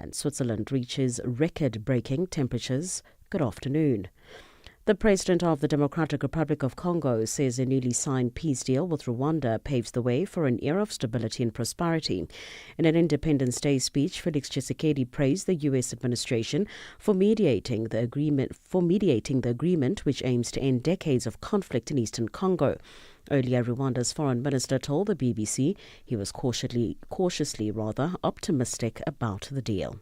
and Switzerland reaches record-breaking temperatures. Good afternoon. The President of the Democratic Republic of Congo says a newly signed peace deal with Rwanda paves the way for an era of stability and prosperity. In an Independence Day speech, Felix Tshisekedi praised the U.S. administration for mediating the agreement which aims to end decades of conflict in eastern Congo. Earlier, Rwanda's foreign minister told the BBC he was cautiously optimistic about the deal.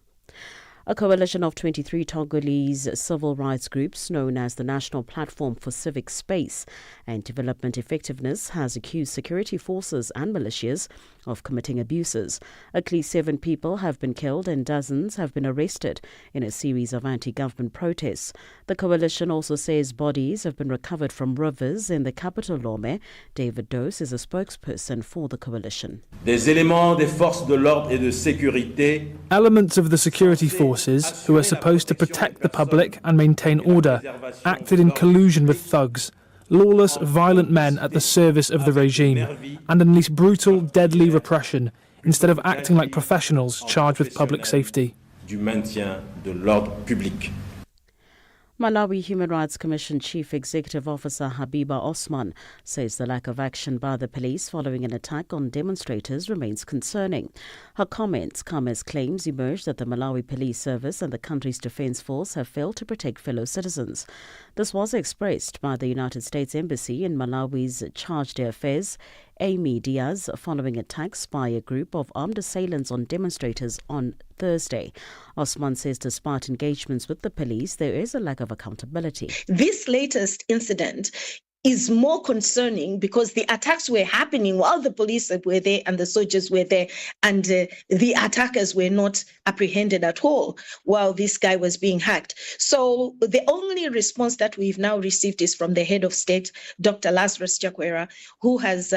A coalition of 23 Togolese civil rights groups known as the National Platform for Civic Space and Development Effectiveness has accused security forces and militias of committing abuses. At least 7 people have been killed and dozens have been arrested in a series of anti-government protests. The coalition also says bodies have been recovered from rivers in the capital Lome. David Dose is a spokesperson for the coalition. Elements of the security forces, who are supposed to protect the public and maintain order, acted in collusion with thugs, lawless, violent men at the service of the regime, and unleashed brutal, deadly repression instead of acting like professionals charged with public safety. Malawi Human Rights Commission Chief Executive Officer Habiba Osman says the lack of action by the police following an attack on demonstrators remains concerning. Her comments come as claims emerge that the Malawi Police Service and the country's defense force have failed to protect fellow citizens. This was expressed by the United States Embassy in Malawi's Charge d'Affaires, Amy Diaz, following attacks by a group of armed assailants on demonstrators on Thursday. Osman says despite engagements with the police, there is a lack of accountability. This latest incident is more concerning because the attacks were happening while the police were there and the soldiers were there, and the attackers were not apprehended at all while this guy was being hacked. So the only response that we've now received is from the head of state, Dr. Lazarus Chakwera, who has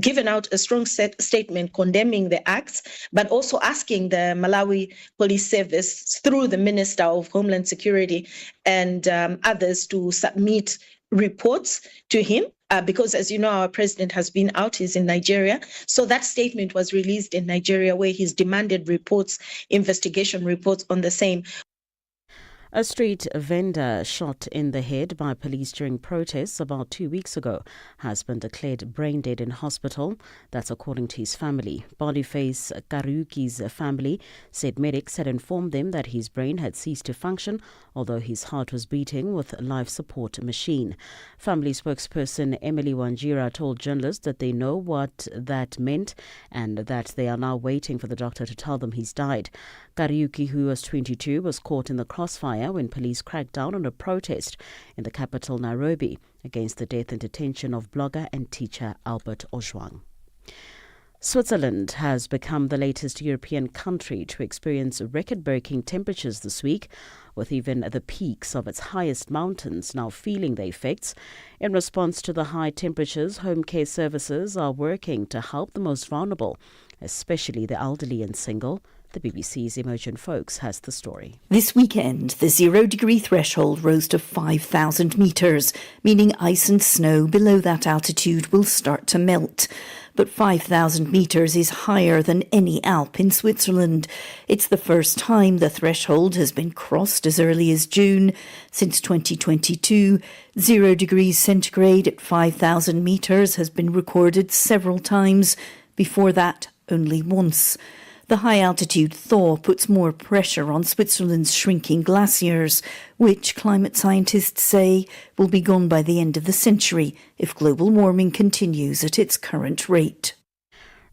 given out a strong statement condemning the acts, but also asking the Malawi Police Service through the Minister of Homeland Security and others to submit reports to him because, as you know, our president has been out, he's in Nigeria. So that statement was released in Nigeria where he's demanded reports, investigation reports on the same. A street vendor shot in the head by police during protests about 2 weeks ago has been declared brain dead in hospital. That's according to his family. Boniface Karuki's family said medics had informed them that his brain had ceased to function, although his heart was beating with life support machine. Family spokesperson Emily Wanjira told journalists that they know what that meant and that they are now waiting for the doctor to tell them he's died. Kariuki, who was 22, was caught in the crossfire when police cracked down on a protest in the capital Nairobi against the death and detention of blogger and teacher Albert Ojwang. Switzerland has become the latest European country to experience record-breaking temperatures this week, with even the peaks of its highest mountains now feeling the effects. In response to the high temperatures, home care services are working to help the most vulnerable, especially the elderly and single. The BBC's Imogen Folks has the story. This weekend, the 0-degree threshold rose to 5,000 metres, meaning ice and snow below that altitude will start to melt. But 5,000 metres is higher than any Alp in Switzerland. It's the first time the threshold has been crossed as early as June. Since 2022, 0 degrees centigrade at 5,000 metres has been recorded several times. Before that, only once. The high-altitude thaw puts more pressure on Switzerland's shrinking glaciers, which climate scientists say will be gone by the end of the century if global warming continues at its current rate.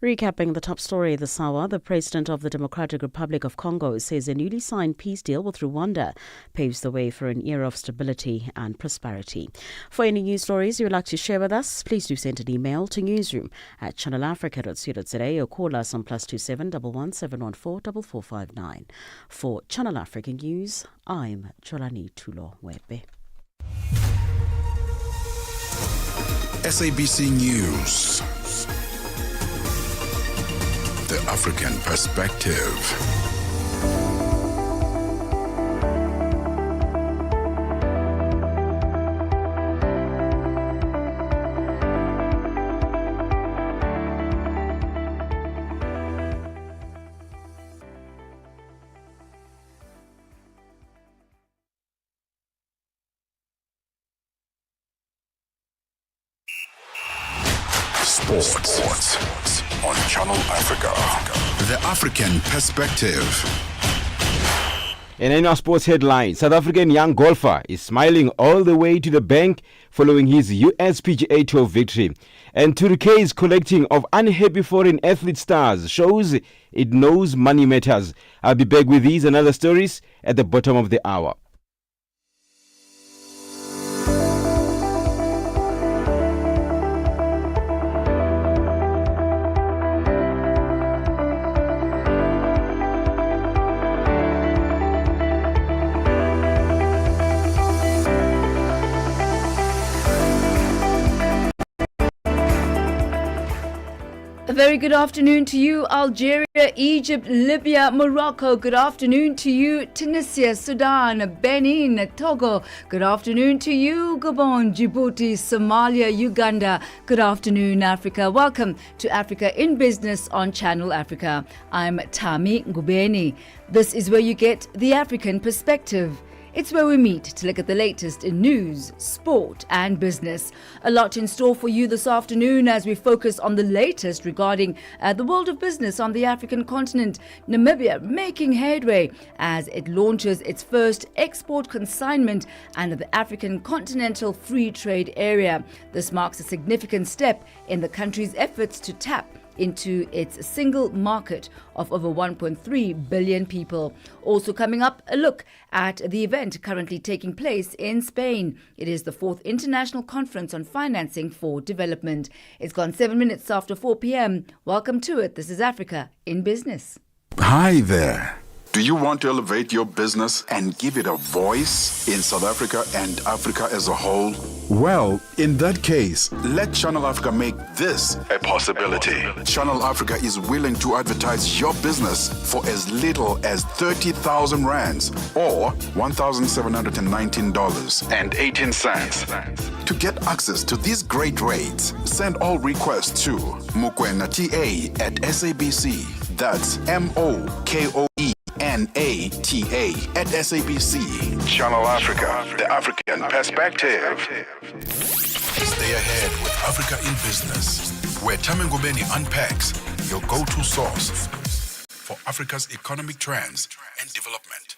Recapping the top story this hour, the President of the Democratic Republic of Congo says a newly signed peace deal with Rwanda paves the way for an era of stability and prosperity. For any news stories you would like to share with us, please do send an email to newsroom@channelafrica.co.za or call us on +27 11 714 4459. For Channel Africa News, I'm Cholani Tulo-Webe. SABC News. The African Perspective. Sports on Channel Africa. The African Perspective. In our sports headline, South African young golfer is smiling all the way to the bank following his USPGA Tour victory. And Turkey's collecting of unhappy foreign athlete stars shows it knows money matters. I'll be back with these and other stories at the bottom of the hour. A very good afternoon to you, Algeria, Egypt, Libya, Morocco. Good afternoon to you, Tunisia, Sudan, Benin, Togo. Good afternoon to you, Gabon, Djibouti, Somalia, Uganda. Good afternoon, Africa. Welcome to Africa in Business on Channel Africa. I'm Thami Ngubeni. This is where you get the African perspective. It's where we meet to look at the latest in news, sport and business. A lot in store for you this afternoon as we focus on the latest regarding the world of business on the African continent. Namibia making headway as it launches its first export consignment under the African Continental Free Trade Area. This marks a significant step in the country's efforts to tap into its single market of over 1.3 billion people. Also coming up, a look at the event currently taking place in Spain. It is the 4th International Conference on Financing for Development. It's gone 7 minutes after 4 p.m. Welcome to it. This is Africa in Business. Hi there. Do you want to elevate your business and give it a voice in South Africa and Africa as a whole? Well, in that case, let Channel Africa make this a possibility. Channel Africa is willing to advertise your business for as little as 30,000 rands or $1,719.18. To get access to these great rates, send all requests to mukwenata@SABC. That's MOKOENATA@SABC. Channel Africa, the African perspective. Stay ahead with Africa in Business, where Thami Ngubeni unpacks your go-to source for Africa's economic trends and development.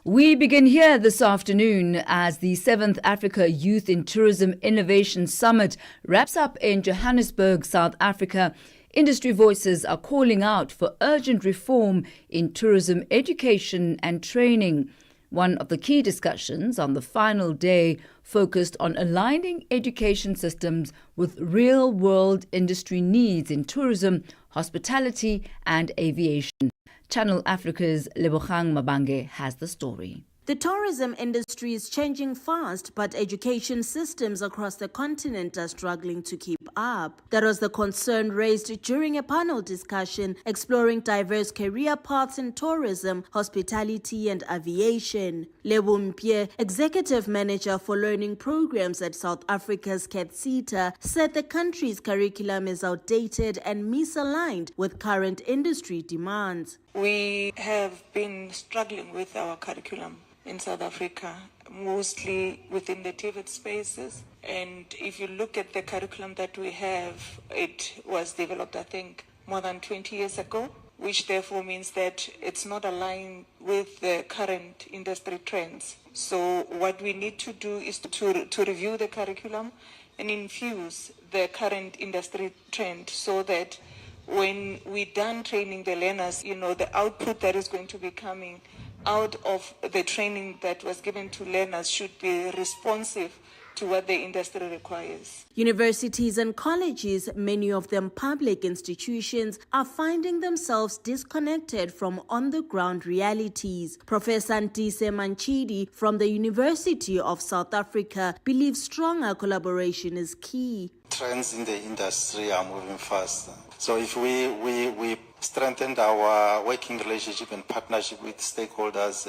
We begin here this afternoon as the 7th Africa Youth in Tourism Innovation Summit wraps up in Johannesburg, South Africa. Industry voices are calling out for urgent reform in tourism education and training. One of the key discussions on the final day focused on aligning education systems with real-world industry needs in tourism, hospitality and aviation. Channel Africa's Lebogang Mabange has the story. The tourism industry is changing fast, but education systems across the continent are struggling to keep up. That was the concern raised during a panel discussion exploring diverse career paths in tourism, hospitality and aviation. Lebo Mpie, Executive Manager for Learning Programs at South Africa's CATSETA, said the country's curriculum is outdated and misaligned with current industry demands. We have been struggling with our curriculum in South Africa, mostly within the TVET spaces. And if you look at the curriculum that we have, it was developed, I think, more than 20 years ago, which therefore means that it's not aligned with the current industry trends. So what we need to do is to review the curriculum and infuse the current industry trend so that when we're done training the learners, the output that is going to be coming out of the training that was given to learners should be responsive to what the industry requires. Universities and colleges, many of them public institutions, are finding themselves disconnected from on-the-ground realities. Professor Ntise Manchidi from the University of South Africa believes stronger collaboration is key. Trends in the industry are moving faster. So if we strengthened our working relationship and partnership with stakeholders,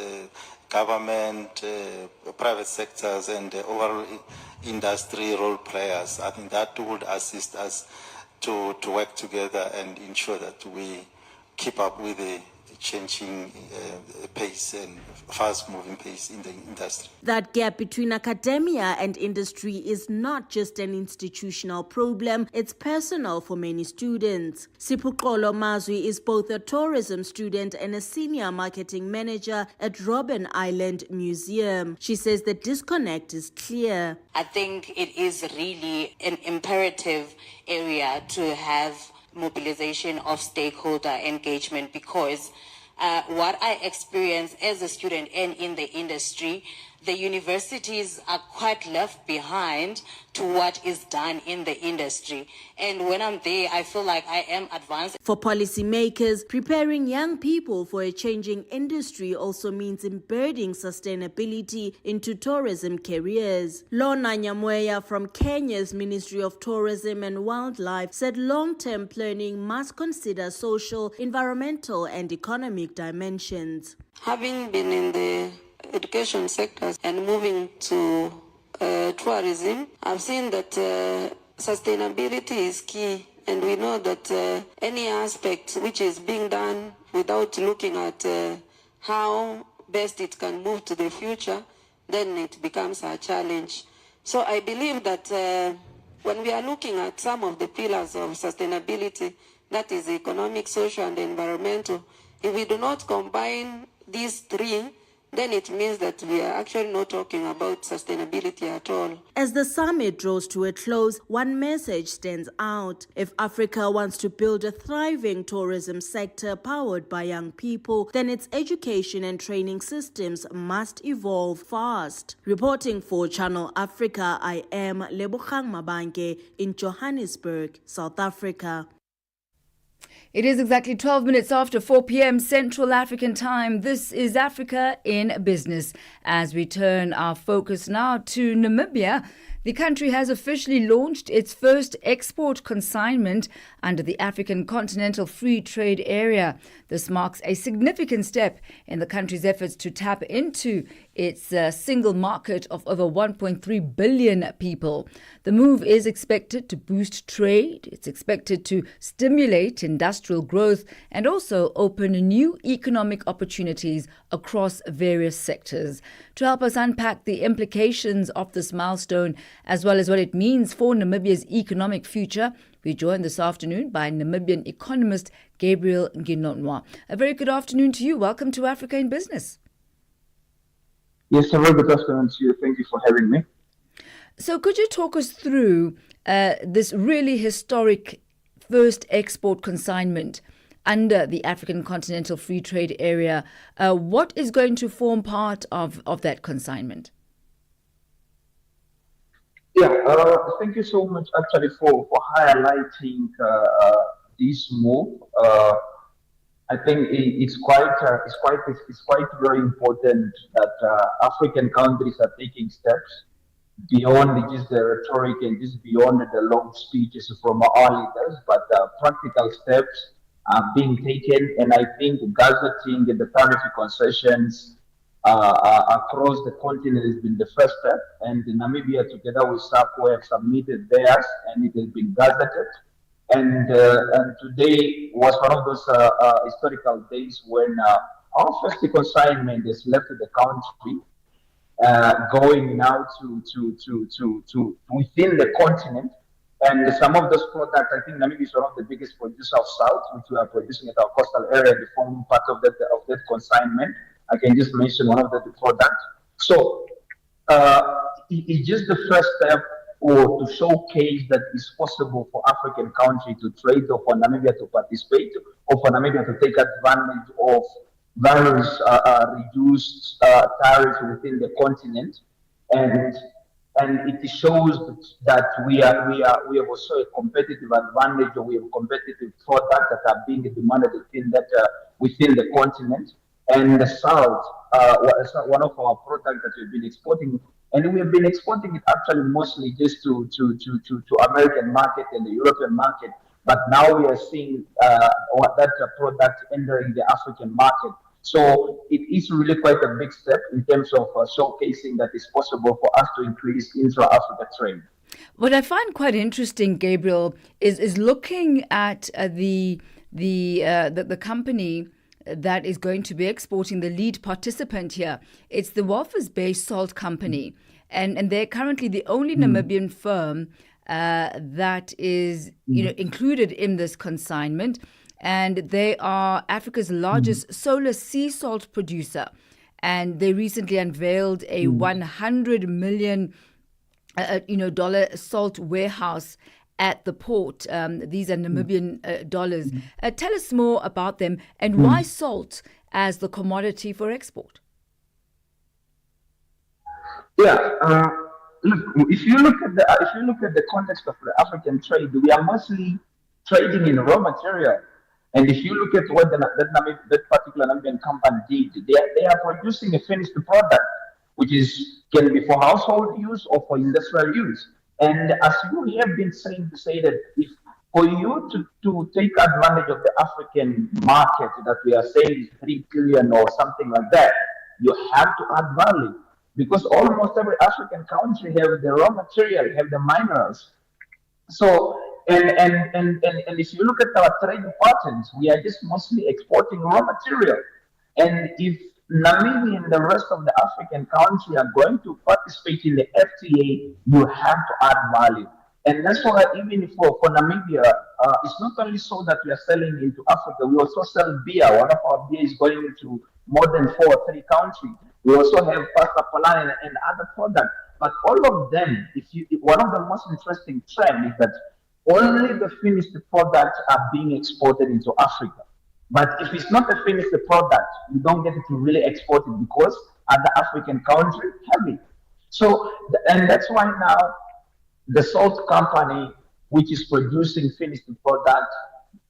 government, private sectors, and overall industry role players, I think that would assist us to work together and ensure that we keep up with the changing pace and fast-moving pace in the industry. That gap between academia and industry is not just an institutional problem, it's personal for many students. Sipuqolo Mazwi is both a tourism student and a senior marketing manager at Robben Island Museum. She says the disconnect is clear. I think it is really an imperative area to have mobilization of stakeholder engagement, because what I experience as a student and in the industry, the universities are quite left behind to what is done in the industry. And when I'm there, I feel like I am advanced. For policymakers, preparing young people for a changing industry also means embedding sustainability into tourism careers. Lorna Nyamweya from Kenya's Ministry of Tourism and Wildlife said long-term planning must consider social, environmental and economic dimensions. Having been in the education sectors and moving to tourism, I've seen that sustainability is key, and we know that any aspect which is being done without looking at how best it can move to the future, then it becomes a challenge. So I believe that when we are looking at some of the pillars of sustainability, that is economic, social and environmental, if we do not combine these three, then it means that we are actually not talking about sustainability at all. As the summit draws to a close, one message stands out. If Africa wants to build a thriving tourism sector powered by young people, then its education and training systems must evolve fast. Reporting for Channel Africa, I am Lebogang Mabange in Johannesburg, South Africa. It is exactly 12 minutes after 4 p.m. Central African time. This is Africa in Business. As we turn our focus now to Namibia, the country has officially launched its first export consignment under the African Continental Free Trade Area. This marks a significant step in the country's efforts to tap into its single market of over 1.3 billion people. The move is expected to boost trade. It's expected to stimulate industrial growth and also open new economic opportunities across various sectors. To help us unpack the implications of this milestone, as well as what it means for Namibia's economic future, we joined this afternoon by Namibian economist Gabriel Nginonwa. A very good afternoon to you. Welcome to Africa in Business. Yes, a very good afternoon to you. Thank you for having me. So could you talk us through this really historic first export consignment under the African Continental Free Trade Area? What is going to form part of that consignment? Yeah, thank you so much actually for highlighting this move. I think it's quite very important that African countries are taking steps beyond just the rhetoric and just beyond the long speeches from our leaders, but practical steps are being taken. And I think gazetting the tariff concessions across the continent has been the first step. And Namibia, together with SAPO, have submitted theirs, and it has been gazetted. And today was one of those historical days when our first consignment has left the country, going now to within the continent. And some of those products, I think Namibia is one of the biggest producers of salt, which we are producing at our coastal area, the form part of that consignment. I can just mention one of the products. So it's just the first step, or to showcase that it's possible for African countries to trade, or for Namibia to participate, or for Namibia to take advantage of various reduced tariffs within the continent, and it shows that we have also a competitive advantage, or we have competitive products that are being demanded within the continent. And the salt, one of our products that we've been exporting. And we have been exporting it actually mostly just to American market and the European market. But now we are seeing that product entering the African market. So it is really quite a big step in terms of showcasing that it's possible for us to increase intra-Africa trade. What I find quite interesting, Gabriel, is looking at the company that is going to be exporting, the lead participant here. It's the Walvis Bay Salt Company. And they're currently the only Namibian firm that is included in this consignment. And they are Africa's largest solar sea salt producer. And they recently unveiled a $100 million dollar salt warehouse at the port. These are Namibian dollars. Tell us more about them and why salt as the commodity for export. Yeah, look. If you look at the context of the African trade, we are mostly trading in raw material. And if you look at what that particular Namibian company did, they are producing a finished product, which can be for household use or for industrial use. And as you have been saying to say that if for you to take advantage of the African market that we are saying is 3 billion or something like that, you have to add value. Because almost every African country have the raw material, have the minerals. So, and if you look at our trading patterns, we are just mostly exporting raw material. And if Namibia and the rest of the African country are going to participate in the FTA, you have to add value. And that's why even for Namibia, it's not only so that we are selling into Africa, we also sell beer. One of our beer is going into more than 4 or 3 countries. We also have pasta palana and other products. But all of them, one of the most interesting trends is that only the finished products are being exported into Africa. But if it's not a finished product, you don't get to really export it because other African countries have it. So, and that's why now the salt company, which is producing finished product,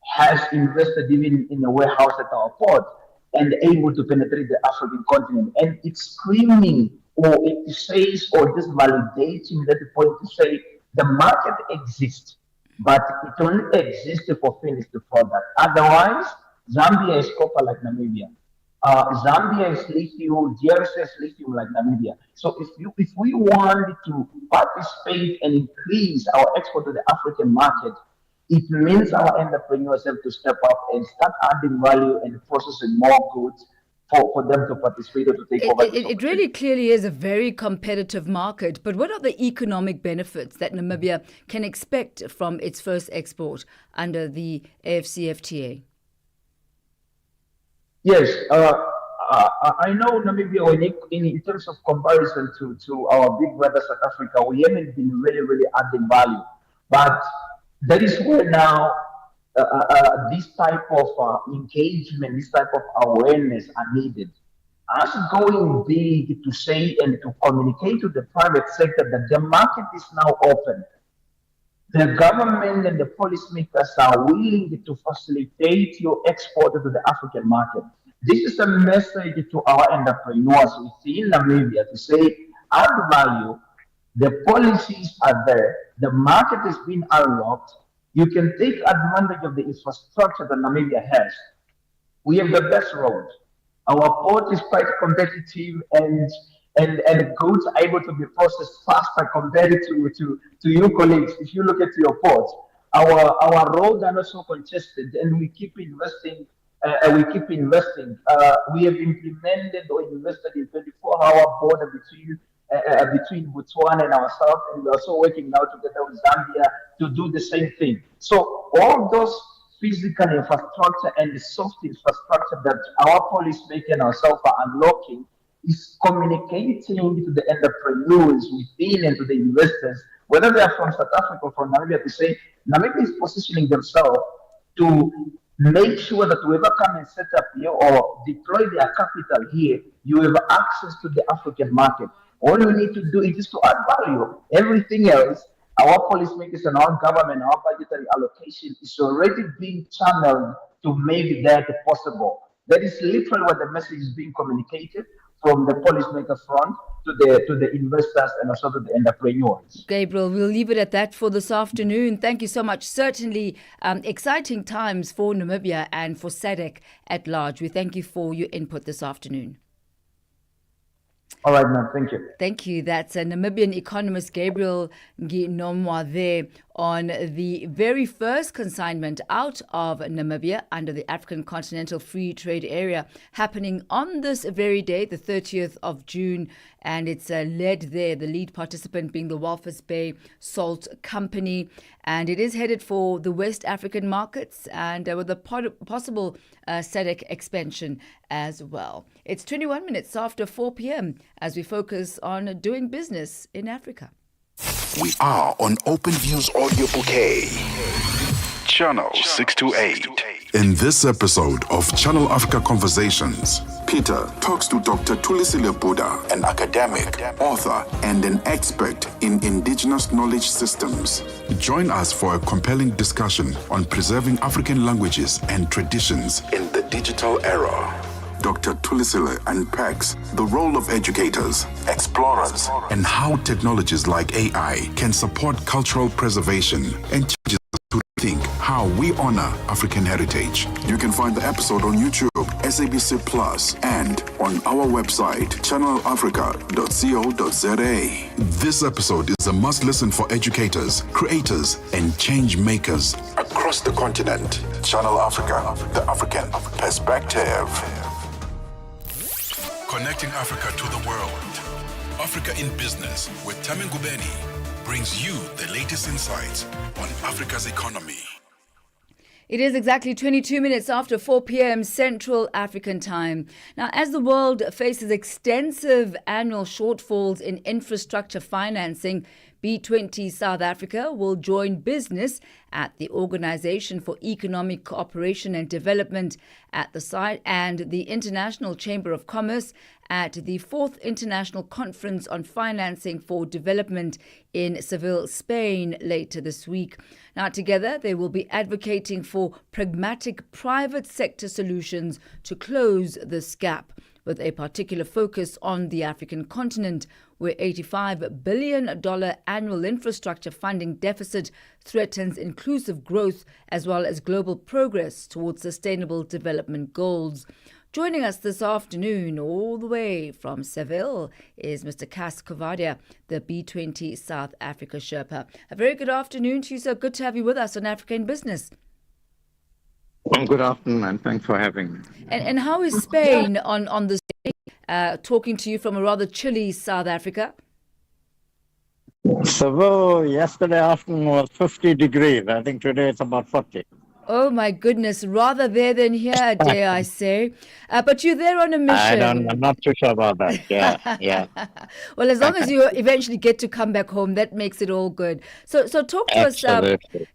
has invested even in a warehouse at our port and able to penetrate the African continent. And it's screaming, or it says, or just validating that point to say the market exists, but it only exists for finished product. Otherwise, Zambia is copper like Namibia. Zambia is lithium, DRC is lithium like Namibia. So if we want to participate and increase our export to the African market, it means our entrepreneurs have to step up and start adding value and processing more goods for them to participate or to take over. It really clearly is a very competitive market. But what are the economic benefits that Namibia can expect from its first export under the AfCFTA? Yes, I know Namibia, in terms of comparison to our big brother South Africa, we haven't been really adding value. But that is where now this type of engagement, this type of awareness are needed. Us going big to say and to communicate to the private sector that the market is now open. The government and the policymakers are willing to facilitate your export to the African market. This is a message to our entrepreneurs within Namibia to say, add value, the policies are there, the market is being unlocked, you can take advantage of the infrastructure that Namibia has. We have the best roads. Our port is quite competitive and goods are able to be processed faster compared to your colleagues. If you look at your ports, our roads are not so congested and we keep investing. We have implemented or invested in 24-hour border between Botswana and ourselves, and we're also working now together with Zambia to do the same thing. So all those physical infrastructure and the soft infrastructure that our policymakers and ourselves are unlocking is communicating to the entrepreneurs within and to the investors, whether they are from South Africa or from Namibia, to say Namibia is positioning themselves to make sure that whoever come and set up here or deploy their capital here, you have access to the African market. All you need to do is just to add value. Everything else, our policymakers and our government, our budgetary allocation is already being channeled to make that possible. That is literally what the message is being communicated from the policymaker front to the investors and also to the entrepreneurs. Gabriel, we'll leave it at that for this afternoon. Thank you so much. Certainly exciting times for Namibia and for SADC at large. We thank you for your input this afternoon. All right, ma'am. Thank you. Thank you. That's a Namibian economist, Gabriel Nginomwa, there on the very first consignment out of Namibia under the African Continental Free Trade Area, happening on this very day, the 30th of June. And it's led there, the lead participant being the Walvis Bay Salt Company. And it is headed for the West African markets and with a possible SADC expansion as well. It's 21 minutes after 4 p.m. as we focus on doing business in Africa. We are on OpenView's audio bouquet. Channel 628. In this episode of Channel Africa Conversations, Peter talks to Dr. Thulisile Buddha, an academic, author, and an expert in indigenous knowledge systems. Join us for a compelling discussion on preserving African languages and traditions in the digital era. Dr. Thulisile unpacks the role of educators, explorers, and how technologies like AI can support cultural preservation and changes us to think how we honor African heritage. You can find the episode on YouTube, SABC Plus, and on our website, channelafrica.co.za. This episode is a must-listen for educators, creators, and change makers across the continent. Channel Africa, the African perspective. Connecting Africa to the world. Africa in Business with Thami Ngubeni brings you the latest insights on Africa's economy. It is exactly 22 minutes after 4 p.m. Central African time. Now, as the world faces extensive annual shortfalls in infrastructure financing, B20 South Africa will join business at the Organization for Economic Cooperation and Development at the site and the International Chamber of Commerce at the 4th International Conference on Financing for Development in Seville, Spain later this week. Now, together, they will be advocating for pragmatic private sector solutions to close this gap, with a particular focus on the African continent, where $85 billion annual infrastructure funding deficit threatens inclusive growth as well as global progress towards sustainable development goals. Joining us this afternoon, all the way from Seville, is Mr. Cas Kovadia, the B20 South Africa Sherpa. A very good afternoon to you, sir. Good to have you with us on Africa in Business. Well, good afternoon, and thanks for having me. And how is Spain on this day, talking to you from a rather chilly South Africa? Seville yesterday afternoon was 50 degrees. I think today it's about 40. Oh, my goodness. Rather there than here, dare I say. But you're there on a mission. I'm not too sure about that. Yeah. Well, as long as you eventually get to come back home, that makes it all good. So talk to us,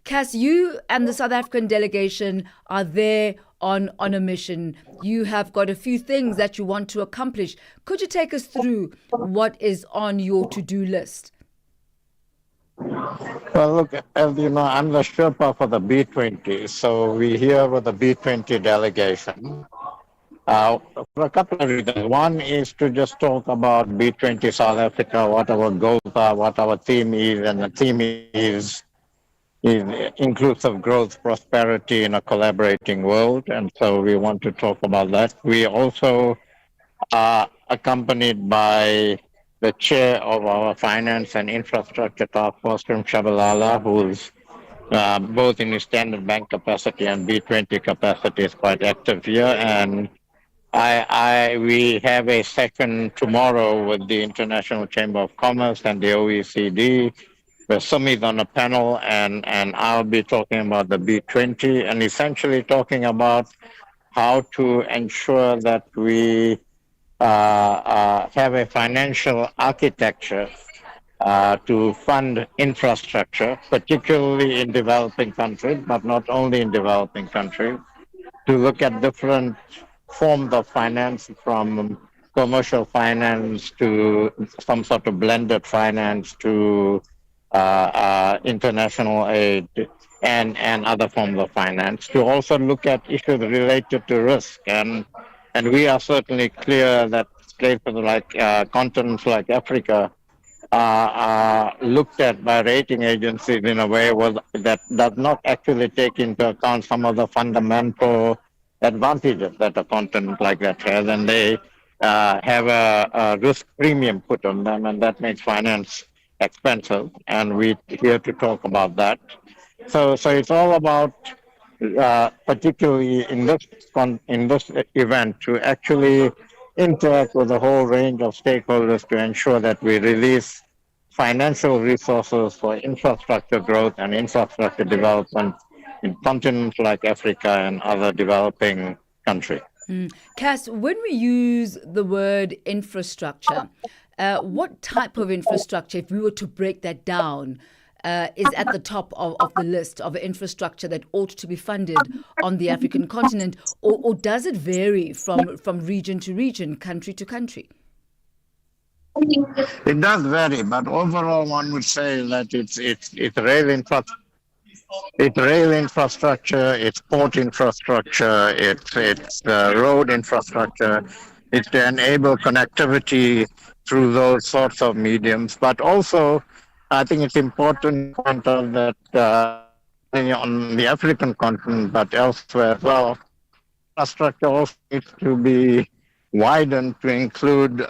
Cas. You and the South African delegation are there on a mission. You have got a few things that you want to accomplish. Could you take us through what is on your to-do list? Well, look, as you know, I'm the Sherpa for the B20, so we're here with the B20 delegation for a couple of reasons. One is to just talk about B20 South Africa, what our goals are, what our theme is, and the theme is inclusive growth, prosperity in a collaborating world, and so we want to talk about that. We also are accompanied by the chair of our finance and infrastructure task force from Shabalala, who's both in his standard bank capacity and B20 capacity is quite active here. And we have a session tomorrow with the International Chamber of Commerce and the OECD, where Sumi's on a panel, and I'll be talking about the B20 and essentially talking about how to ensure that we have a financial architecture to fund infrastructure, particularly in developing countries, but not only in developing countries, to look at different forms of finance, from commercial finance to some sort of blended finance to international aid and other forms of finance, to also look at issues related to risk. And we are certainly clear that places like continents like Africa are looked at by rating agencies in a way that does not actually take into account some of the fundamental advantages that a continent like that has, and they have a risk premium put on them, and that makes finance expensive, and we're here to talk about that. So it's all about, particularly in this event, to actually interact with a whole range of stakeholders to ensure that we release financial resources for infrastructure growth and infrastructure development in continents like Africa and other developing countries. Cass, when we use the word infrastructure, what type of infrastructure, if we were to break that down, is at the top of the list of infrastructure that ought to be funded on the African continent, or does it vary from region to region, country to country? It does vary, but overall, one would say that it's rail infrastructure, it's port infrastructure, it's road infrastructure. It's to enable connectivity through those sorts of mediums. But also, I think it's important to point out that on the African continent, but elsewhere as well, infrastructure also needs to be widened to include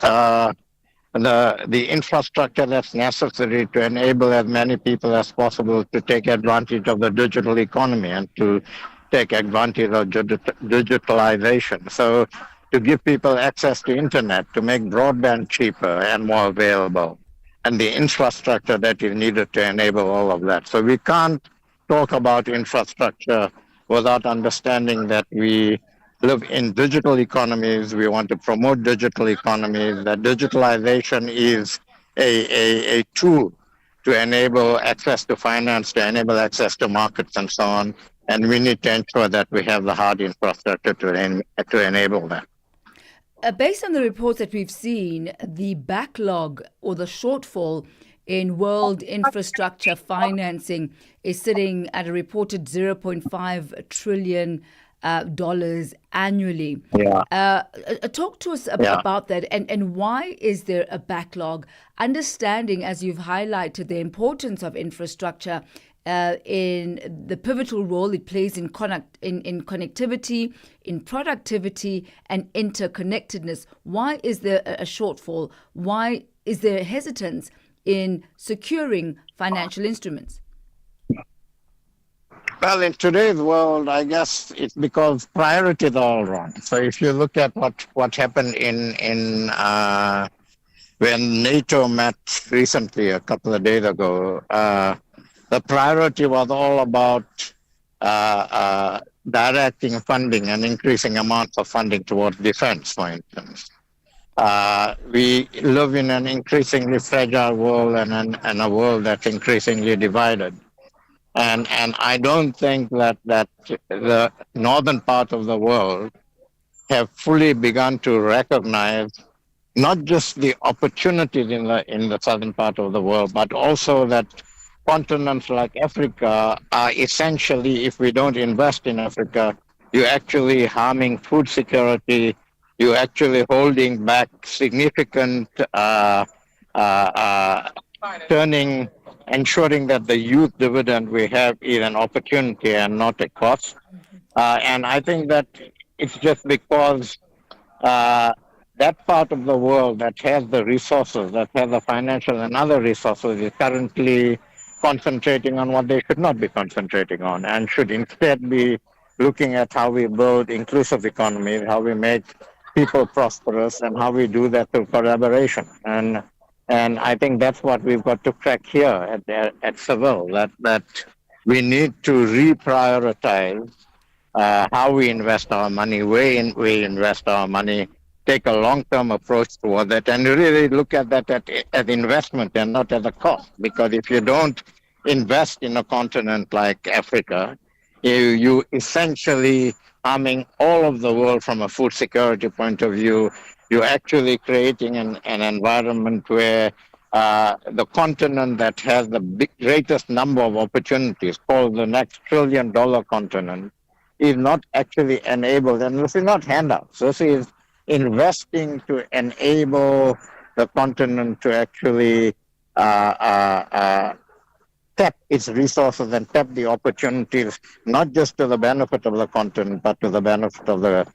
the infrastructure that's necessary to enable as many people as possible to take advantage of the digital economy and to take advantage of digitalization. So to give people access to internet, to make broadband cheaper and more available, and the infrastructure that is needed to enable all of that. So we can't talk about infrastructure without understanding that we live in digital economies. We want to promote digital economies. That digitalization is a tool to enable access to finance, to enable access to markets and so on. And we need to ensure that we have the hard infrastructure to enable that. Based on the reports that we've seen, the backlog or the shortfall in world infrastructure financing is sitting at a reported $0.5 trillion annually. Talk to us about that, and why is there a backlog? Understanding, as you've highlighted, the importance of infrastructure in the pivotal role it plays in connectivity, in productivity, and interconnectedness. Why is there a shortfall? Why is there hesitance in securing financial instruments? Well, in today's world, I guess it's because priorities are all wrong. So if you look at what happened in when NATO met recently, a couple of days ago, the priority was all about directing funding and increasing amounts of funding towards defense, for instance. We live in an increasingly fragile world and a world that's increasingly divided. And I don't think that the northern part of the world have fully begun to recognize not just the opportunities in the southern part of the world, but also that continents like Africa are essentially, if we don't invest in Africa, you're actually harming food security, you're actually holding back significant ensuring that the youth dividend we have is an opportunity and not a cost. And I think that it's just because that part of the world that has the resources, that has the financial and other resources, is currently concentrating on what they should not be concentrating on, and should instead be looking at how we build inclusive economies, how we make people prosperous, and how we do that through collaboration. And I think that's what we've got to crack here at Seville, that we need to reprioritize how we invest our money, where we invest our money, take a long-term approach toward that, and really look at that as investment and not as a cost. Because if you don't invest in a continent like Africa, you essentially harming all of the world from a food security point of view. You're actually creating an environment where the continent that has the greatest number of opportunities, called the next $1 trillion continent, is not actually enabled. And this is not handouts. This is investing to enable the continent to actually tap its resources and tap the opportunities, not just to the benefit of the continent, but to the benefit of the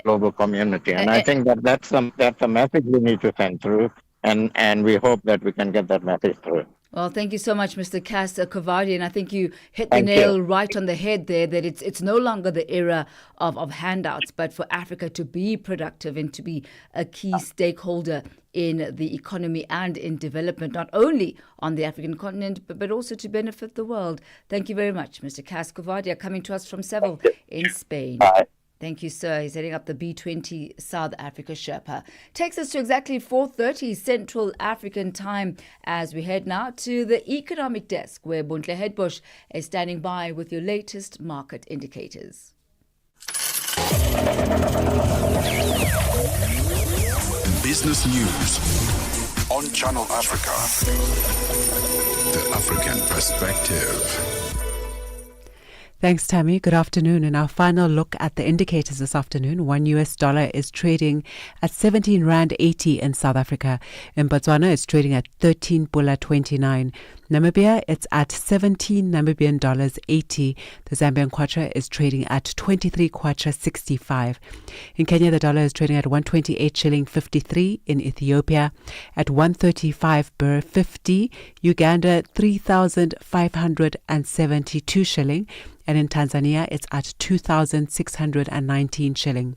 global community. And I think that's a message we need to send through. and we hope that we can get that message through. Well, thank you so much, Mr. Cass Kavadi. And I think you hit the Thank nail you. right on the head there, that it's no longer the era of handouts, but for Africa to be productive and to be a key stakeholder in the economy and in development, not only on the African continent, but also to benefit the world. Thank you very much, Mr. Cass Kavadi, coming to us from Seville in Spain. Bye. Thank you, sir. He's heading up the B20 South Africa Sherpa. Takes us to exactly 4:30 Central African time as we head now to the economic desk, where Bontle Hedbush is standing by with your latest market indicators. Business news on Channel Africa. The African perspective. Thanks, Thami. Good afternoon. In our final look at the indicators this afternoon, $1 is trading at 17 Rand 80 in South Africa. In Botswana, it's trading at 13 Pula 29. Namibia, it's at 17 Namibian dollars 80. The Zambian kwacha is trading at 23 kwacha 65. In Kenya, the dollar is trading at 128 shilling 53. In Ethiopia, at 135 birr 50. Uganda, 3,572 shilling. And in Tanzania, it's at 2,619 shilling.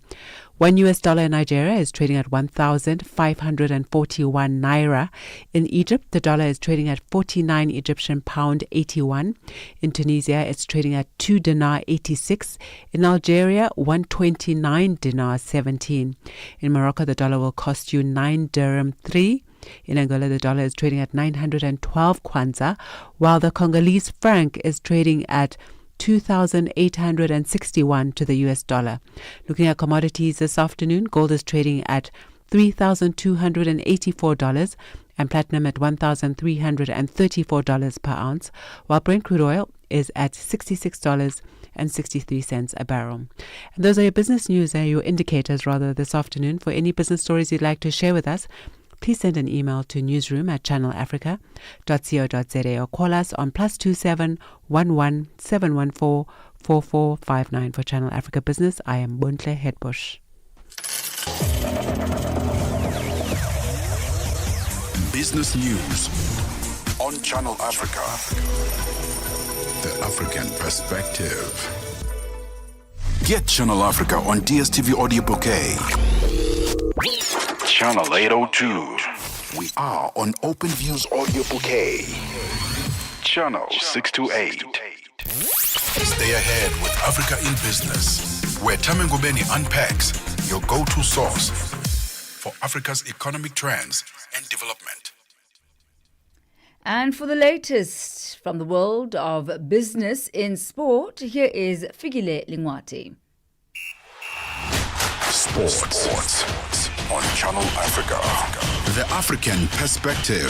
$1 in Nigeria is trading at 1,541 naira. In Egypt, the dollar is trading at 49 Egyptian pound 81. In Tunisia, it's trading at 2 dinar 86. In Algeria, 129 dinar 17. In Morocco, the dollar will cost you 9 dirham 3. In Angola, the dollar is trading at 912 kwanza, while the Congolese franc is trading at 2,861 to the US dollar. Looking at commodities this afternoon, gold is trading at $3,284 and platinum at $1,334 per ounce, while Brent crude oil is at $66.63 a barrel. And those are your business news, your indicators rather, this afternoon. For any business stories you'd like to share with us, please send an email to newsroom@channelafrica.co.za or call us on +27 11 714 4459. For Channel Africa Business, I am Bontle Hedbush. Business news on Channel Africa. The African perspective. Get Channel Africa on DSTV Audio Bouquet. Channel 802. We are on OpenView's Audio Bouquet. Channel 628. Stay ahead with Africa in Business, where Thami Ngubeni unpacks your go-to source for Africa's economic trends and development. And for the latest from the world of business in sport, here is Figile Lingwati. Sports on Channel Africa. The African perspective.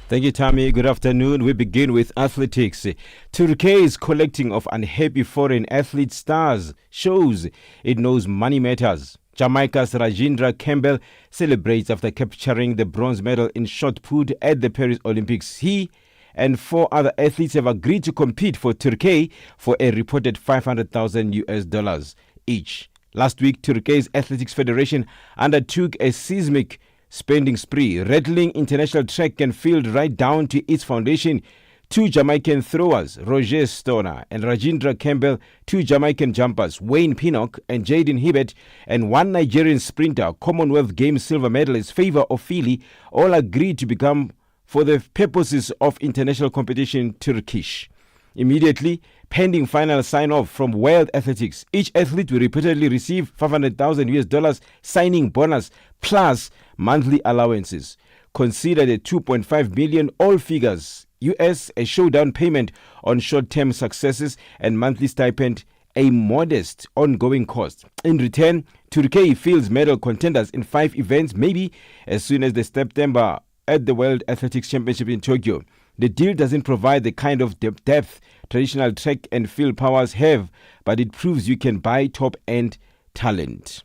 Thank you, Thami. Good afternoon. We begin with athletics. Turkey's collecting of unhappy foreign athlete stars shows it knows money matters. Jamaica's Rajendra Campbell celebrates after capturing the bronze medal in shot put at the Paris Olympics. He and 4 other athletes have agreed to compete for Turkey for a reported $500,000 each. Last week, Turkey's Athletics Federation undertook a seismic spending spree, rattling international track and field right down to its foundation. 2 Jamaican throwers, Roger Stoner and Rajendra Campbell, 2 Jamaican jumpers, Wayne Pinnock and Jaden Hibbert, and 1 Nigerian sprinter, Commonwealth Games silver medalist Favor Ofili, all agreed to become, for the purposes of international competition, Turkish. Immediately, pending final sign-off from World Athletics, each athlete will reportedly receive $500,000 signing bonus plus monthly allowances. Considered at $2.5 billion, all figures US, a showdown payment on short-term successes and monthly stipend, a modest ongoing cost. In return, Turkey fields medal contenders in 5 events, maybe as soon as the September at the World Athletics Championship in Tokyo. The deal doesn't provide the kind of depth traditional track and field powers have, but it proves you can buy top-end talent.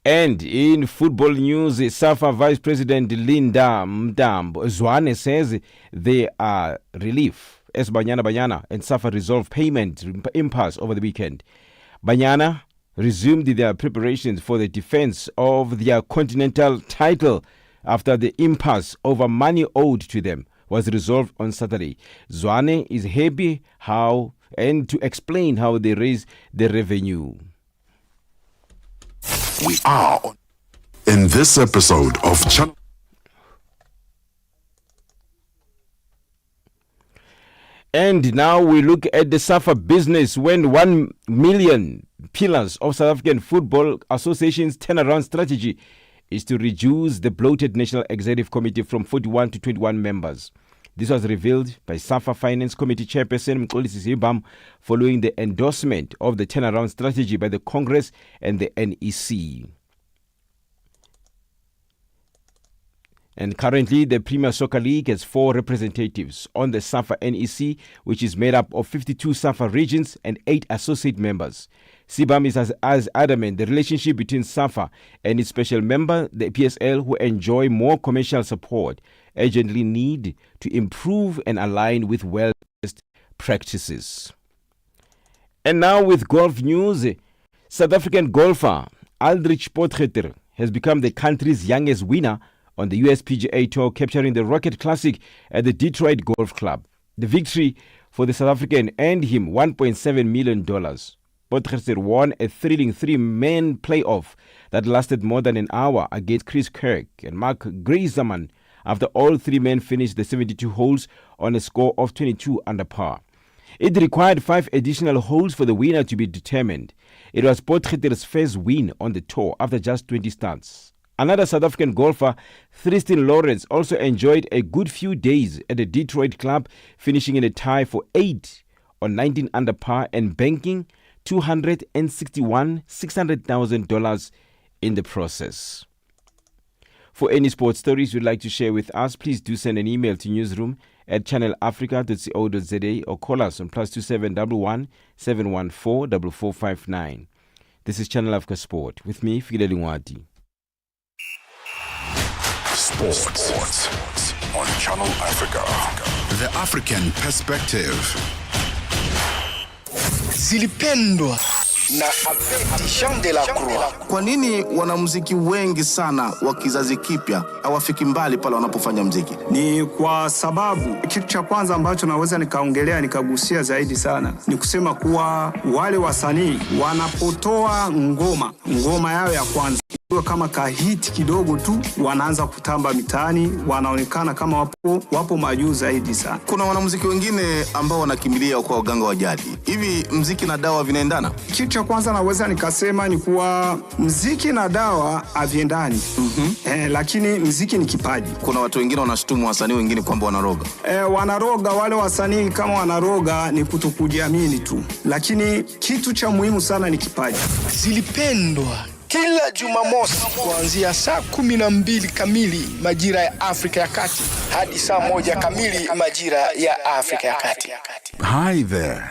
And in football news, SAFA Vice President Linda Mdambo Zwane says they are relief as Banyana and SAFA resolve payment impasse over the weekend. Banyana resumed their preparations for the defense of their continental title after the impasse over money owed to them was resolved on Saturday. Zwane is happy to explain how they raise the revenue. We are in this episode of Channel. And now we look at the SAFA business when 1 million pillars of South African Football Association's turnaround strategy is to reduce the bloated National Executive Committee from 41 to 21 members. This was revealed by SAFA Finance Committee Chairperson Mxolisi Zibam following the endorsement of the turnaround strategy by the Congress and the NEC. And currently, the Premier Soccer League has 4 representatives on the SAFA NEC, which is made up of 52 SAFA regions and 8 associate members. Sibam is as adamant the relationship between SAFA and its special member, the PSL, who enjoy more commercial support, urgently need to improve and align with well-best practices. And now with golf news, South African golfer Aldrich Potgieter has become the country's youngest winner on the USPGA Tour, capturing the Rocket Classic at the Detroit Golf Club. The victory for the South African earned him $1.7 million. Potgieter won a thrilling 3-man playoff that lasted more than an hour against Chris Kirk and Mark Grayson after all 3 men finished the 72 holes on a score of 22 under par. It required 5 additional holes for the winner to be determined. It was Potgieter's first win on the tour after just 20 starts. Another South African golfer, Tristan Lawrence, also enjoyed a good few days at the Detroit club, finishing in a tie for 8 on 19 under par and banking $600,000 in the process. For any sports stories you'd like to share with us, please do send an email to newsroom@channelafrica.co.za or call us on +2711 714 4459. This is Channel Africa Sport with me, File Lingwati. Sports on Channel Africa. The African Perspective. Zilipendwa na Abedi Jean de la Croix. Kwa nini wanamuziki wengi sana wa kizazi kipya hawafiki mbali pale wanapofanya muziki? Ni kwa sababu kitu cha kwanza ambacho naweza nikaongelea nikagusia zaidi sana ni kusema kuwa wale wasanii wanapotoa ngoma yao ya kwanza kama kahiti kidogo tu, wanaanza kutamba mitaani, wanaonekana kama wapo majuu zaidi sana. Kuna wanamuziki wengine ambao wanakimbilia kwa waganga wa jadi. Hivi muziki na dawa vinaendana? Kitu cha kwanza naweza nikasema ni kuwa muziki na dawa haviendani. Lakini muziki ni kipaji. Kuna watu wengine wanashutumu wasanii wengine kwamba wanaroga. Wanaroga, wale wasanii kama wanaroga ni kutokujiamini tu. Lakini kitu cha muhimu sana ni kipaji. Zilipendwa kila Jumamosi kuanzia saa 12 kamili majira ya Afrika ya Kati hadi saa 1 kamili majira ya Afrika ya Kati. Hi there.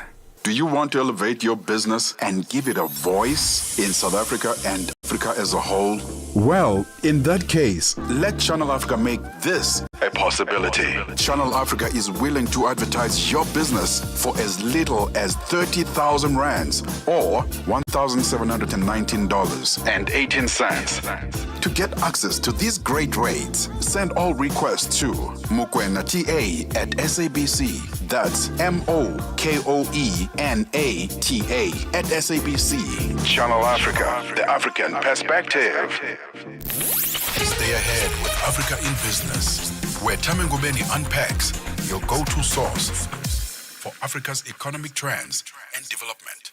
Do you want to elevate your business and give it a voice in South Africa and Africa as a whole? Well, in that case, let Channel Africa make this a possibility. Channel Africa is willing to advertise your business for as little as 30,000 rands or $1,719.18. To get access to these great rates, send all requests to mokoenata@SABC. That's MOKOENATA@SABC. Channel Africa, the African perspective. Stay ahead with Africa in Business, where Thami Ngubeni unpacks your go-to source for Africa's economic trends and development.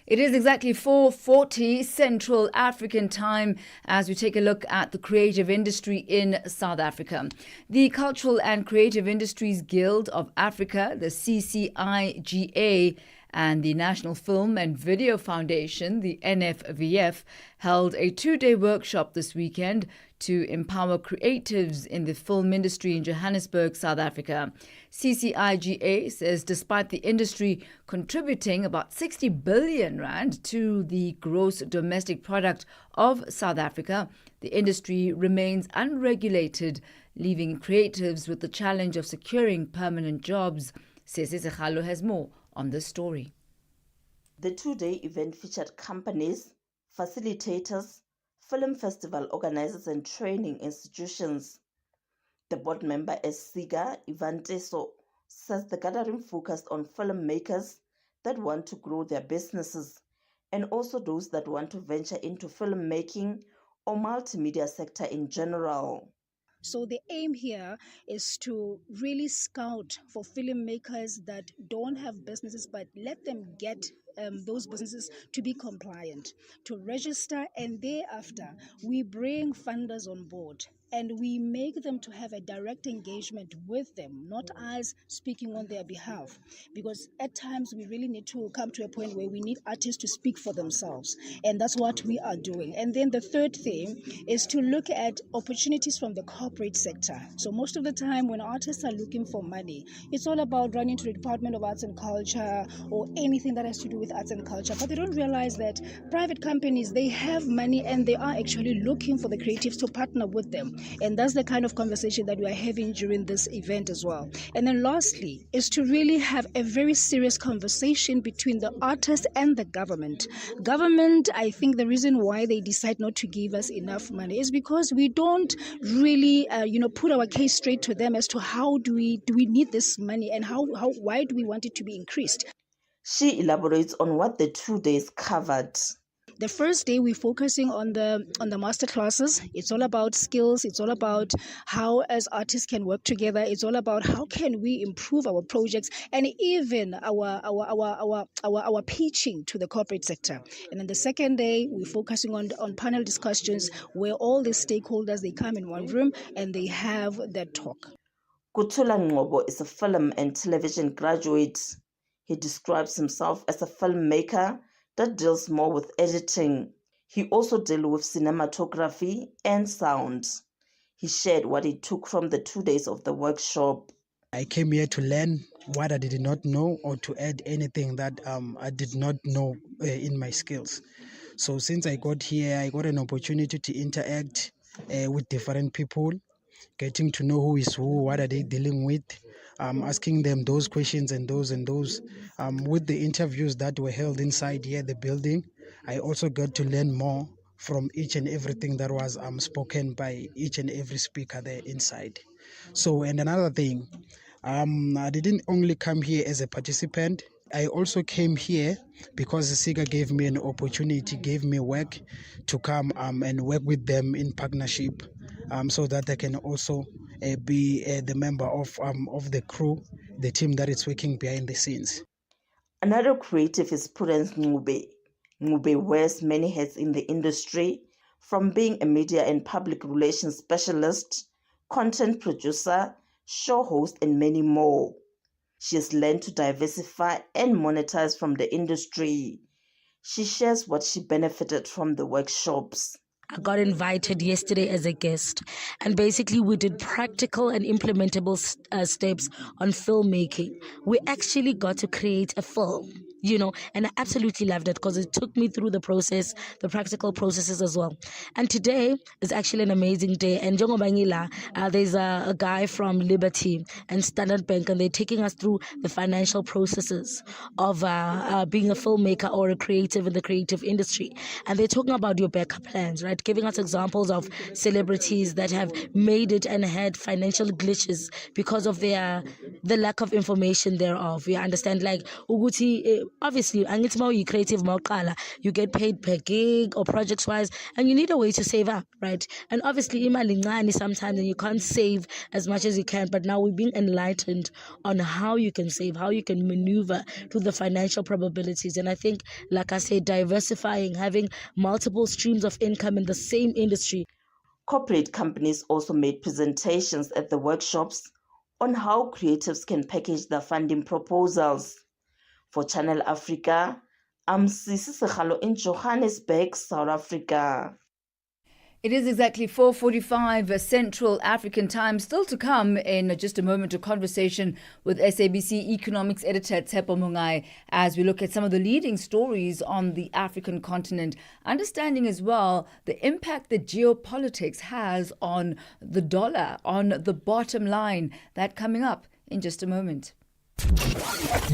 It is exactly 4:40 Central African time as we take a look at the creative industry in South Africa. The Cultural and Creative Industries Guild of Africa, the CCIGA, and the National Film and Video Foundation, the NFVF, held a 2-day workshop this weekend to empower creatives in the film industry in Johannesburg, South Africa. CCIGA says despite the industry contributing about 60 billion rand to the gross domestic product of South Africa, the industry remains unregulated, leaving creatives with the challenge of securing permanent jobs. Sese Sekhalo has more on this story. The two-day event featured companies, facilitators, film festival organizers and training institutions. The board member at SIGA, Ivan Teso, says the gathering focused on filmmakers that want to grow their businesses and also those that want to venture into filmmaking or multimedia sector in general. So the aim here is to really scout for filmmakers that don't have businesses, but let them get those businesses to be compliant, to register, and thereafter we bring funders on board and we make them to have a direct engagement with them, not us speaking on their behalf. Because at times we really need to come to a point where we need artists to speak for themselves, and that's what we are doing. And then the third thing is to look at opportunities from the corporate sector. So most of the time when artists are looking for money, it's all about running to the Department of Arts and Culture or anything that has to do with arts and culture, but they don't realize that private companies, they have money and they are actually looking for the creatives to partner with them. And that's the kind of conversation that we are having during this event as well. And then lastly is to really have a very serious conversation between the artist and the government. Government, I think the reason why they decide not to give us enough money is because we don't really put our case straight to them as to how do we need this money and why do we want it to be increased. She elaborates on what the 2 days covered. The first day we're focusing on the master classes. It's all about skills. It's all about how as artists can work together. It's all about how can we improve our projects and even our pitching to the corporate sector. And then the second day we're focusing on panel discussions where all the stakeholders, they come in one room and they have that talk. Kuthula Ngcobo is a film and television graduate. He describes himself as a filmmaker that deals more with editing. He also deals with cinematography and sound. He shared what he took from the 2 days of the workshop. I came here to learn what I did not know or to add anything that I did not know in my skills. So since I got here, I got an opportunity to interact with different people, getting to know who is who, what are they dealing with, asking them those questions and those. With the interviews that were held inside here, the building, I also got to learn more from each and everything that was spoken by each and every speaker there inside. So, and another thing, I didn't only come here as a participant. I also came here because SIGA gave me an opportunity, gave me work to come and work with them in partnership so that I can also be the member of the crew, the team that is working behind the scenes. Another creative is Prudence Ngubeni. Ngubeni wears many hats in the industry, from being a media and public relations specialist, content producer, show host, and many more. She has learned to diversify and monetize from the industry. She shares what she benefited from the workshops. I got invited yesterday as a guest, and basically we did practical and implementable steps on filmmaking. We actually got to create a film, and I absolutely loved it because it took me through the process, the practical processes as well. And today is actually an amazing day. And Jongobangila, there's a guy from Liberty and Standard Bank, and they're taking us through the financial processes of being a filmmaker or a creative in the creative industry. And they're talking about your backup plans, right? Giving us examples of celebrities that have made it and had financial glitches because of the lack of information thereof. You understand, like Uguti, obviously, you creative, you get paid per gig or projects wise, and you need a way to save up, right? And obviously, sometimes and you can't save as much as you can, but now we're being enlightened on how you can save, how you can maneuver through the financial probabilities. And I think, like I said, diversifying, having multiple streams of income in the same industry. Corporate companies also made presentations at the workshops on how creatives can package their funding proposals. For Channel Africa, I'm Sisi Sekhalo in Johannesburg, South Africa. It is exactly 4:45 Central African time. Still to come in just a moment, a conversation with SABC economics editor Tshepo Mungai as we look at some of the leading stories on the African continent, understanding as well the impact that geopolitics has on the dollar, on the bottom line. That coming up in just a moment.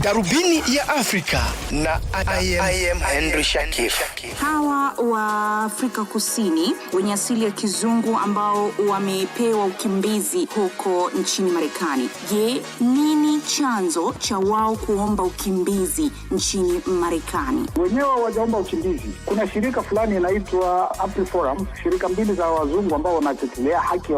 Darubini ya Afrika na I am Henry Shakif. Hawa wa Afrika Kusini wenye asili ya kizungu ambao wamepewa ukimbizi huko nchini Marekani. Je, nini chanzo cha wao kuomba ukimbizi nchini Marekani? Wenyewe wajaomba ukimbizi. Kuna shirika fulani inaitwa AfriForum, shirika mbili za wazungu ambao wanatetea haki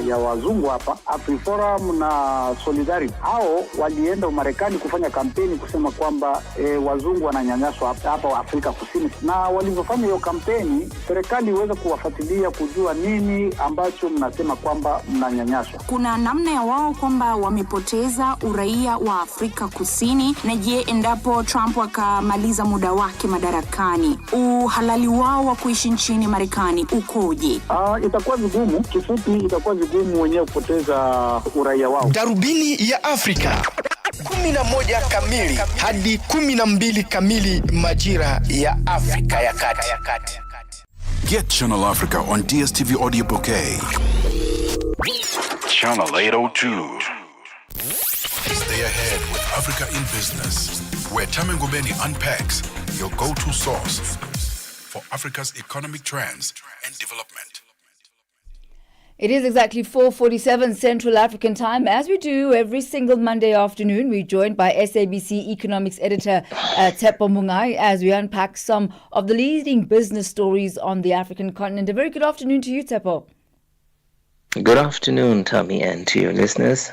ya wazungu hapa, AfriForum na Solidarity. Hao walienda Marekani kufanya kampeni kusema kwamba wazungu wananyanyaswa hapa Afrika Kusini, na walivyofanya hiyo kampeni serikali iweze kuwafuatilia kujua nini ambacho mnasema kwamba mnanyanyaswa. Kuna namna ya wao kwamba wamepoteza uraia wa Afrika Kusini, na je, endapo Trump akamaliza muda wake madarakani, uhalali wao wa kuishi nchini Marekani ukoje? Itakuwa vigumu, kifupi itakuwa vigumu wenyewe kupoteza uraia wao. Darubini ya Afrika 11 kamili hadi 12 kamili majira ya Afrika ya Kati. Get Channel Africa on DSTV Audio Bouquet. Channel 802. Stay ahead with Africa in Business, where Thami Ngubeni unpacks your go-to source for Africa's economic trends and development. It is exactly 4:47 Central African Time. As we do every single Monday afternoon, we're joined by SABC Economics Editor Tshepo Mungai as we unpack some of the leading business stories on the African continent. A very good afternoon to you, Tshepo. Good afternoon, Thami, and to your listeners.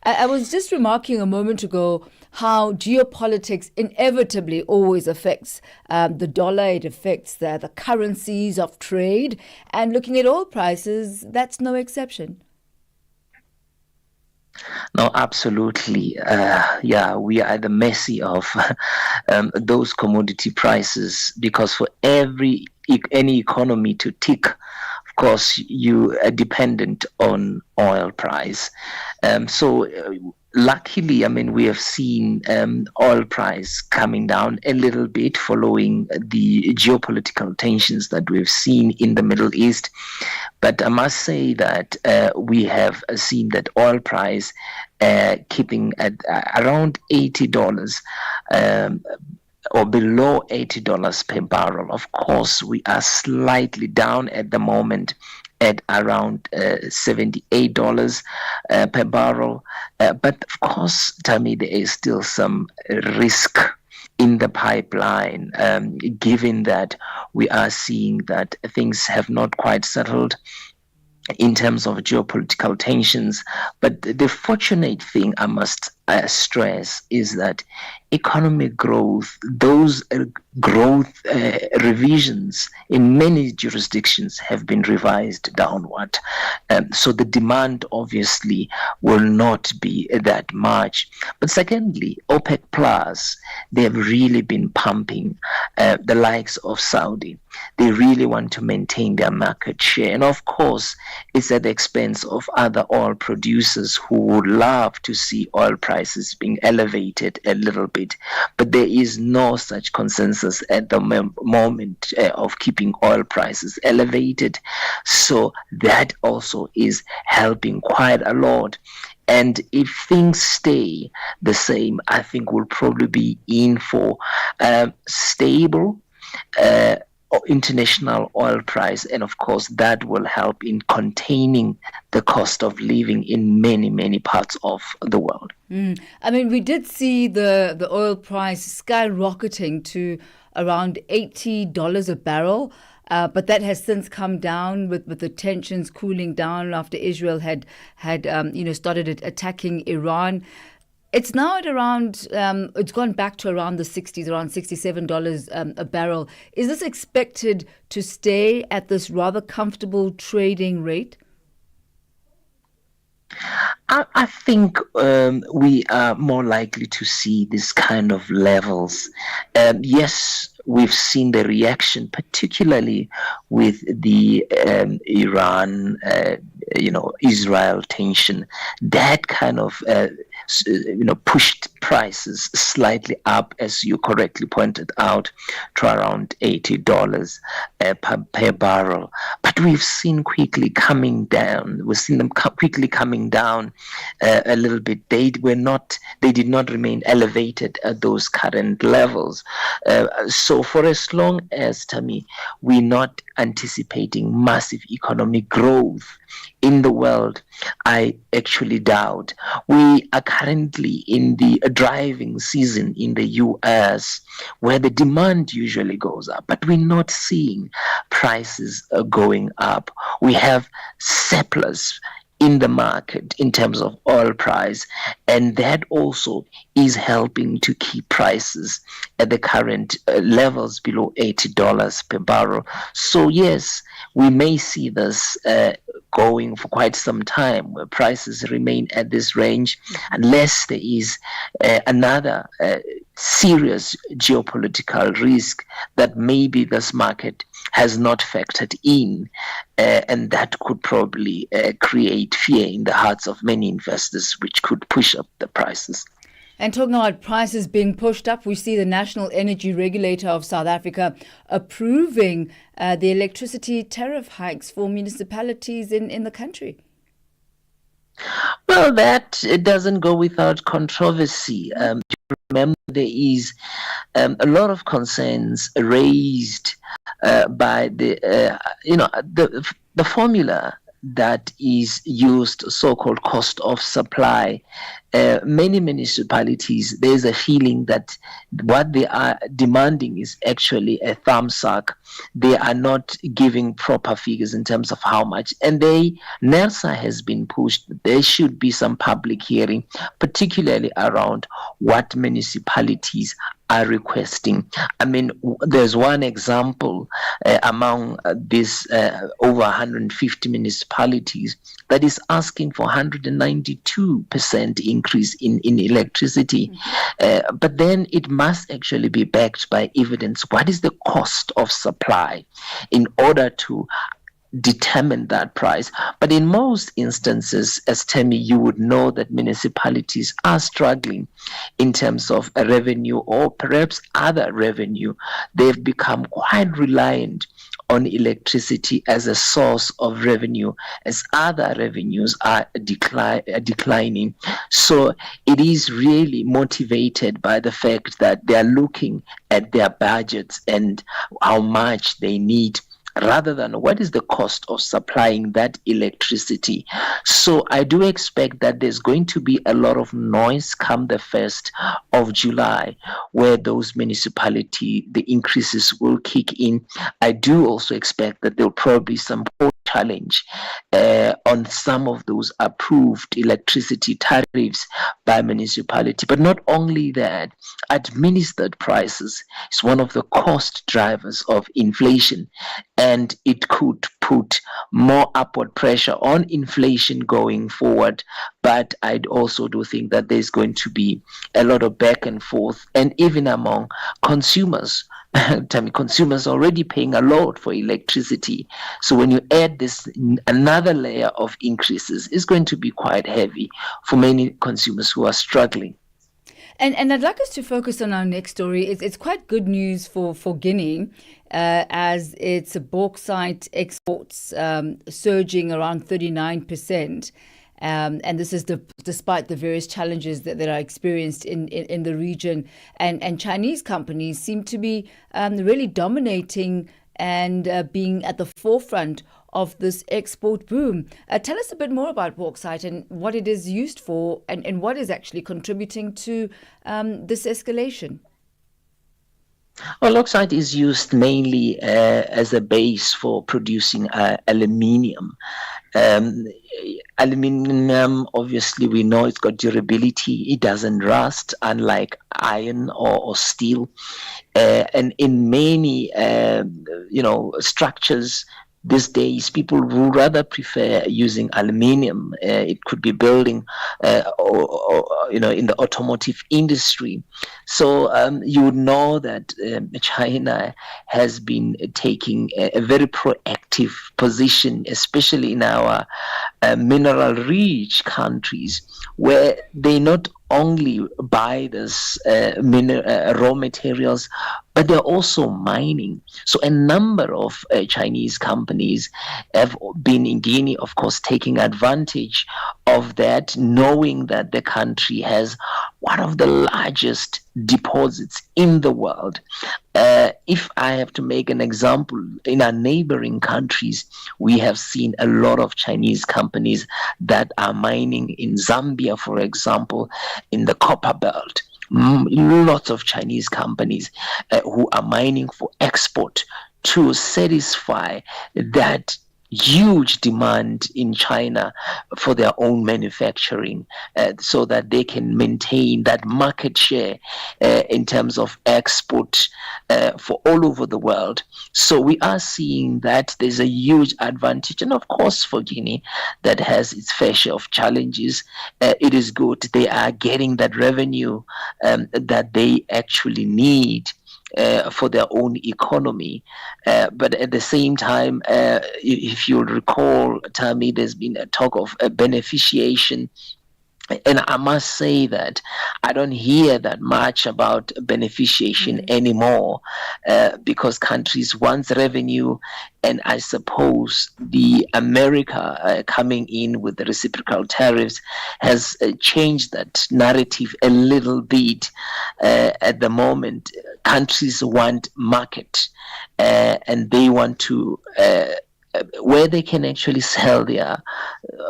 I was just remarking a moment ago how geopolitics inevitably always affects the dollar. It affects the currencies of trade. And looking at oil prices, that's no exception. No, absolutely. We are at the mercy of those commodity prices, because for any economy to tick, of course, you are dependent on oil price. Luckily, we have seen oil price coming down a little bit following the geopolitical tensions that we've seen in the Middle East. But I must say that we have seen that oil price keeping at around $80 or below $80 per barrel. Of course, we are slightly down at the moment at around $78 per barrel. But of course, Thami, there is still some risk in the pipeline, given that we are seeing that things have not quite settled in terms of geopolitical tensions. But the fortunate thing I must stress is that economic growth, those growth revisions in many jurisdictions have been revised downward. So the demand obviously will not be that much. But secondly, OPEC Plus, they have really been pumping the likes of Saudi. They really want to maintain their market share. And of course, it's at the expense of other oil producers who would love to see oil prices being elevated a little bit. But there is no such consensus at the moment of keeping oil prices elevated. So that also is helping quite a lot. And if things stay the same, I think we'll probably be in for stable international oil price, and of course that will help in containing the cost of living in many parts of the world. We did see the oil price skyrocketing to around $80 a barrel, but that has since come down with the tensions cooling down after Israel had started attacking Iran. It's now at around, it's gone back to around the 60s, around $67 a barrel. Is this expected to stay at this rather comfortable trading rate? I think we are more likely to see this kind of levels. Yes, we've seen the reaction, particularly with the Iran, Israel tension. That kind of pushed prices slightly up, as you correctly pointed out, to around $80 per barrel. But we've seen quickly coming down. We've seen them quickly coming down a little bit. They did not remain elevated at those current levels. So for as long as, Thami, we're not anticipating massive economic growth in the world, I actually doubt. We are currently in the driving season in the US, where the demand usually goes up, but we're not seeing prices going up. We have surplus in the market in terms of oil price, and that also is helping to keep prices at the current levels below $80 per barrel. So yes, we may see this going for quite some time, where prices remain at this range, unless there is another serious geopolitical risk that maybe this market has not factored in, and that could probably create fear in the hearts of many investors, which could push up the prices. And talking about prices being pushed up, we see the National Energy Regulator of South Africa approving the electricity tariff hikes for municipalities in the country. Well, that doesn't go without controversy. Remember, there is a lot of concerns raised by the formula that is used, so-called cost of supply. Many municipalities, there's a feeling that what they are demanding is actually a thumbsuck. They are not giving proper figures in terms of how much. And NERSA has been pushed. There should be some public hearing, particularly around what municipalities are requesting. I mean, there's one example among these over 150 municipalities that is asking for 192% increase in electricity. But then it must actually be backed by evidence. What is the cost of supply in order to determine that price? But in most instances, as Thami, you would know that municipalities are struggling in terms of a revenue or perhaps other revenue. They've become quite reliant on electricity as a source of revenue, as other revenues are declining. So it is really motivated by the fact that they are looking at their budgets and how much they need, rather than what is the cost of supplying that electricity. So I do expect that there's going to be a lot of noise come the 1st of July, where those municipality, the increases will kick in. I do also expect that there'll probably be some challenge on some of those approved electricity tariffs by municipality. But not only that, administered prices is one of the cost drivers of inflation, and it could put more upward pressure on inflation going forward. But I also do think that there's going to be a lot of back and forth, and even among consumers. Consumers are already paying a lot for electricity. So when you add this, another layer of increases is going to be quite heavy for many consumers who are struggling. And I'd like us to focus on our next story. It's quite good news for Guinea, as its bauxite exports surging around 39%. And this is despite the various challenges that are experienced in the region. And Chinese companies seem to be really dominating and being at the forefront of this export boom. Tell us a bit more about bauxite and what it is used for, and what is actually contributing to this escalation. Well, bauxite is used mainly as a base for producing aluminium. Aluminium, obviously, we know it's got durability. It doesn't rust, unlike iron or steel. And in many, structures, these days people would rather prefer using aluminium. It could be building or in the automotive industry. So you would know that China has been taking a very proactive position, especially in our mineral rich countries, where they not only buy this raw materials, but they're also mining. So a number of Chinese companies have been in Guinea, of course, taking advantage of that, knowing that the country has one of the largest deposits in the world. If I have to make an example, in our neighboring countries, we have seen a lot of Chinese companies that are mining in Zambia, for example, in the copper belt. Lots of Chinese companies who are mining for export to satisfy that huge demand in China for their own manufacturing, so that they can maintain that market share in terms of export for all over the world. So we are seeing that there's a huge advantage, and of course for Guinea, that has its fair share of challenges. It is good they are getting that revenue that they actually need for their own economy. But at the same time, if you recall, Thami, there's been a talk of a beneficiation. And I must say that I don't hear that much about beneficiation anymore, because countries want revenue, and I suppose the America coming in with the reciprocal tariffs has changed that narrative a little bit. At the moment, countries want market, and they want to where they can actually sell their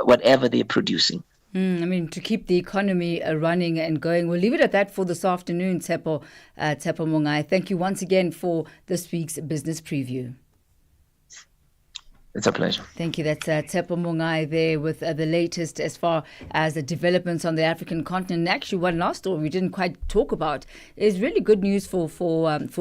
whatever they're producing. To keep the economy running and going. We'll leave it at that for this afternoon, Tshepo Mongai. Thank you once again for this week's business preview. It's a pleasure. Thank you. That's Tshepo Mongai there with the latest as far as the developments on the African continent. And actually, one last story we didn't quite talk about is really good news for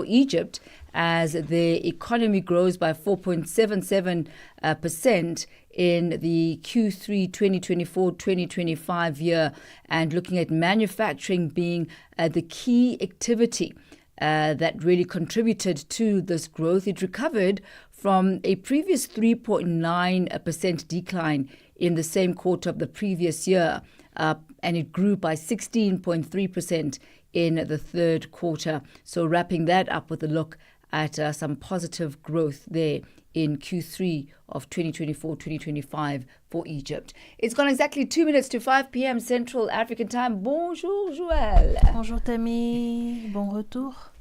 Egypt, as the economy grows by 4.77% in the Q3 2024-2025 year, and looking at manufacturing being the key activity that really contributed to this growth. It recovered from a previous 3.9% decline in the same quarter of the previous year, and it grew by 16.3% in the third quarter. So wrapping that up with a look at some positive growth there in Q3 of 2024-2025 for Egypt. It's gone exactly 2 minutes to 5 p.m. Central African Time. Bonjour, Joël. Bonjour, Thami. Bon retour.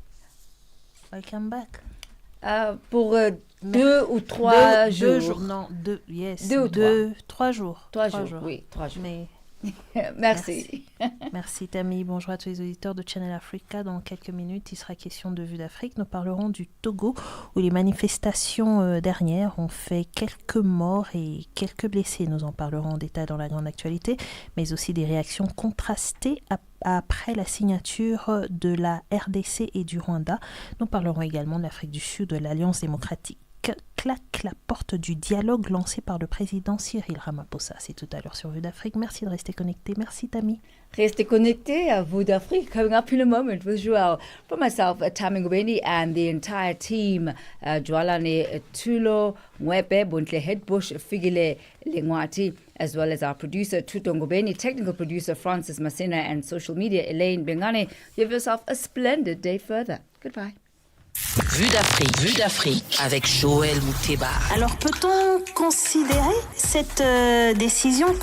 Welcome back. Pour 2 ou 3 jours. 2 jours, non, 2, yes. 2 ou 3. 3 jours. 3 jours, oui, 3 jours. Mais... Merci. Merci Thami. Bonjour à tous les auditeurs de Channel Africa. Dans quelques minutes, il sera question de Vue d'Afrique. Nous parlerons du Togo, où les manifestations dernières ont fait quelques morts et quelques blessés. Nous en parlerons en détail dans la grande actualité, mais aussi des réactions contrastées après la signature de la RDC et du Rwanda. Nous parlerons également de l'Afrique du Sud, de l'Alliance démocratique claque la porte du dialogue lancé par le président Cyril Ramaphosa. C'est tout à l'heure sur Vue d'Afrique. Merci de rester connecté. Merci Thami. Restez connecté à Vue d'Afrique. Coming up in a moment with Joël. For myself, Thami Ngubeni, and the entire team, Jwalane Tulo, Mwepe, Buntle Headbush, Figile Lengwati, as well as our producer, Tuto Ngubeni, technical producer, Francis Masina, and social media, Elaine Bengane. You have yourself a splendid day further. Goodbye. Vue d'Afrique avec Joël Mouteba. Alors peut-on considérer cette décision